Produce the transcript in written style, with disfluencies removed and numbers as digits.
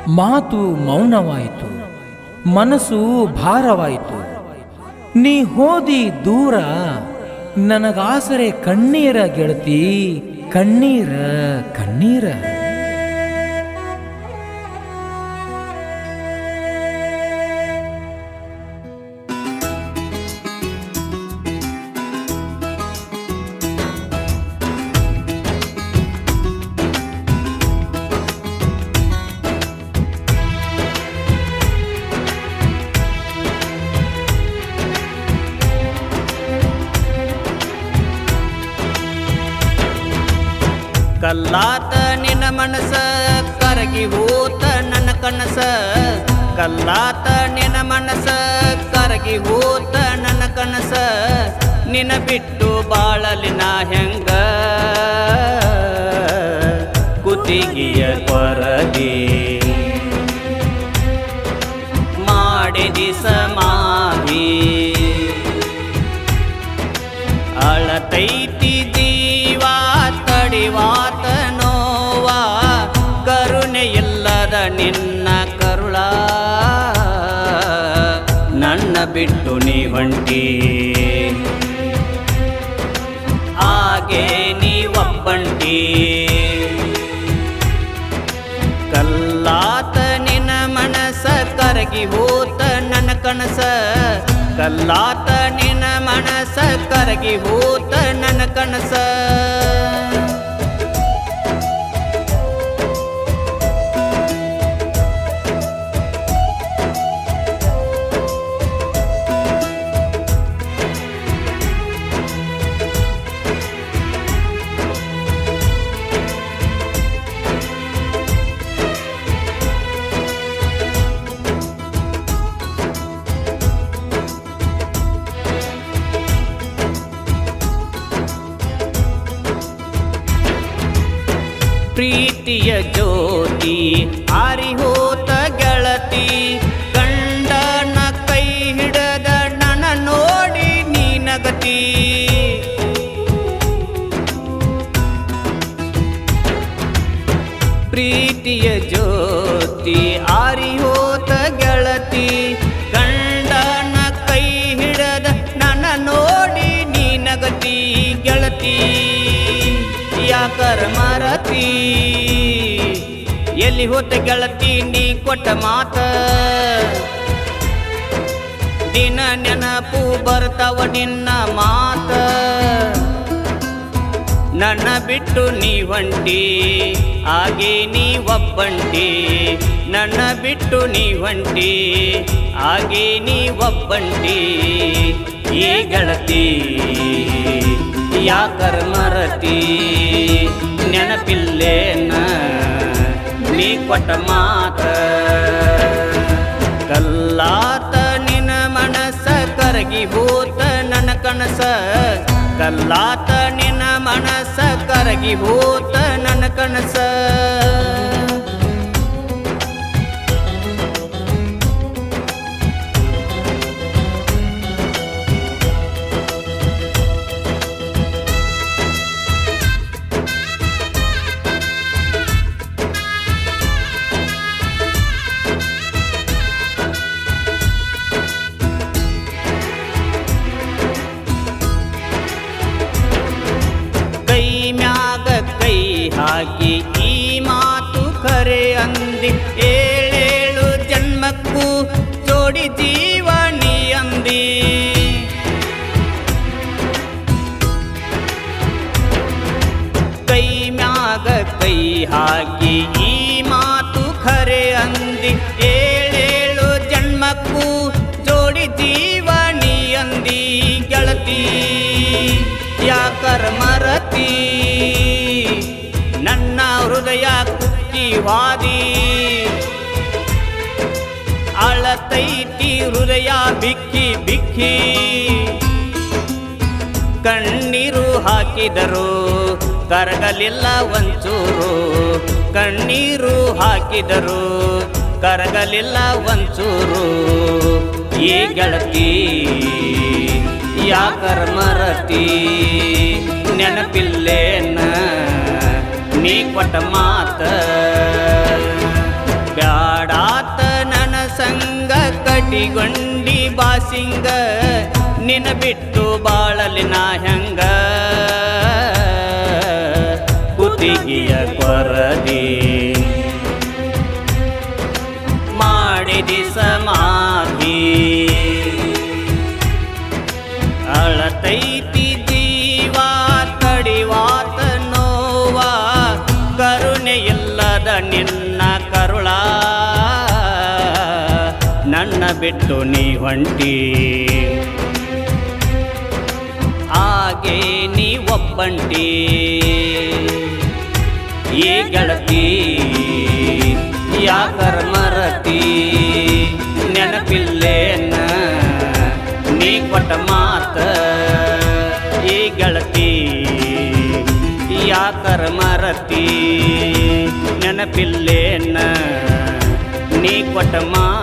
ಮಾತು ಮೌನವಾಯಿತು, ಮನಸ್ಸು ಭಾರವಾಯಿತು. ನೀ ಹೋದಿ ದೂರ, ನನಗಾಸರೆ ಕಣ್ಣೀರ ಗೆಳತಿ, ಕಣ್ಣೀರ ಕಣ್ಣೀರ. ಕಲ್ಲಾತ ನಿನ್ನ ಮನಸ ಕರಗಿ ಹೋತ ನನ್ನ ಕನಸ. ಕಲ್ಲಾತ ನಿನ್ನ ಮನಸ ಕರಗಿ ಹೋತ ನನ್ನ ಕನಸ. ನಿನ್ನ ಬಿಟ್ಟು ಬಾಳಲಿನ ಹೆಂಗ ಕುತ್ತಿಗೆಯ ಕೊರಗಿ ಮಾಡಿದಿ ಸಮಾಧಿ. ಅಳತೈತಿ ಜೀವ ತಡಿವಾತ ನೋವ, ಕರುಣೆ ಇಲ್ಲದ ನಿನ್ನ ಕರುಳ ನನ್ನ ಬಿಟ್ಟು ನೀ ಹೊಂಟಿ. ಹಾಗೆ ನೀ ಒಬ್ಬಂಟಿ. ಕಲ್ಲಾತ ನಿನ್ನ ಮನಸ ಕರಗಿ ಹೋತ ನನ್ನ ಕನಸ. ಕಲ್ಲಾತ ನಿನ್ನ ಮನಸ ಕರಗಿ ಹೋತ ನನ್ನ ಕನಸ. ಪ್ರೀತಿಯ ಜ್ಯೋತಿ ಆರಿ ಹೋತ ಗೆಳತಿ. ಗಂಡನ ಕೈ ಹಿಡದ ನನ್ನ ನೋಡಿ ನೀನಗತಿ. ಪ್ರೀತಿಯ ಜ್ಯೋತಿ ಆರಿ ಹೋತ ಗೆಳತಿ. ಗಂಡನ ಕೈ ಹಿಡದ ನನ್ನ ನೋಡಿ ನೀನಗತಿ ಗೆಳತಿ. ಯಾಕರ ಮರತಿ ಎಲ್ಲಿ ಹೋತ ಗೆಳತಿ ನೀ ಕೊಟ್ಟ ಮಾತ. ದಿನ ನೆನಪು ಬರ್ತಾವ ನಿನ್ನ ಮಾತ. ನನ್ನ ಬಿಟ್ಟು ನೀ ಹೊಂಟಿ, ಹಾಗೆ ನೀ ಒಬ್ಬಂಟಿ. ನನ್ನ ಬಿಟ್ಟು ನೀ ಹೊಂಟಿ, ಹಾಗೆ ನೀ ಒಬ್ಬಂಟಿ. ಈ ಗೆಳತಿ ಯಾಕರ ಮರತಿ ನೆನಪಿಲ್ಲೇನ ನೀ ಕೊಟ್ಟ ಮಾತ. ಕಲ್ಲಾತ ನಿನ್ನ ಮನಸ ಕರಗಿ ಹೋತ ನನ್ನ ಕನಸ. ಕಲ್ಲಾತ ನಿನ್ನ ಮನಸ ಕರಗಿ ಹೋತ ನನ್ನ ಕನಸ. ಕೈ ಹಾಕಿ ಈ ಮಾತು ಖರೆ ಅಂದಿ. ಏಳೇಳು ಜನ್ಮಕ್ಕೂ ಜೋಡಿ ಜೀವ ನೀ ಅಂದಿ. ಕೈ ಮ್ಯಾಗ ಕೈ ಹಾಕಿ ಈ ಮಾತು ಖರೆ ಅಂದಿ. ಏಳೇಳು ಜನ್ಮಕ್ಕೂ ಜೋಡಿ ಜೀವ ನೀ ಅಂದಿ ಗೆಳತಿ. ಯಾಕರ ಮರತಿ ನನ್ನ ಹೃದಯ ಕುಕ್ಕಿವಾದಿ. ಅಳತೈತಿ ಹೃದಯ ಬಿಕ್ಕಿ ಬಿಕ್ಕಿ. ಕಣ್ಣೀರು ಹಾಕಿದರು ಕರಗಲಿಲ್ಲ ಒಂಚೂರು. ಕಣ್ಣೀರು ಹಾಕಿದರು ಕರಗಲಿಲ್ಲ ಒಂಚೂರು. ಈ ಗೆಳತಿ ಯಾಕರ ಮರತಿ ನೆನಪಿಲ್ಲೇನ ನೀ ಕೊಟ್ಟ ಮಾತ. ಬ್ಯಾಡ ಕಟಿಗೊಂಡಿ ಬಾಸಿಂಗ ನಿನ ಬಿಟ್ಟು ಬಾಳಲಿ ನಾ ಹೆಂಗ ಕುತ್ತಿಗೆಯ ಕೊರದಿ ಮಾಡಿದಿ ಸಮಾಧಿ ಅಳತೈತಿ ಜೀವ ತಡಿವಾತ ನೋವ ಕರುಣೆ ಇಲ್ಲದ ನಿನ್ನ ಕರುಳ ನನ್ನ ಬಿಟ್ಟು ನೀ ಹೊಂಟಿ ಹಾಗೆ ನೀ ಒಬ್ಬಂಟಿ ಈ ಗೆಳತಿ ಯಾಕರ ಮರತಿ ನೆನಪಿಲ್ಲೇನ ನೀ ಕೊಟ್ಟ ಮಾತ ಈ ಗೆಳತಿ ಯಾಕರ ಮರತಿ ನೆನಪಿಲ್ಲೇನ ನೀ ಕೊಟ್ಟ ಮಾತ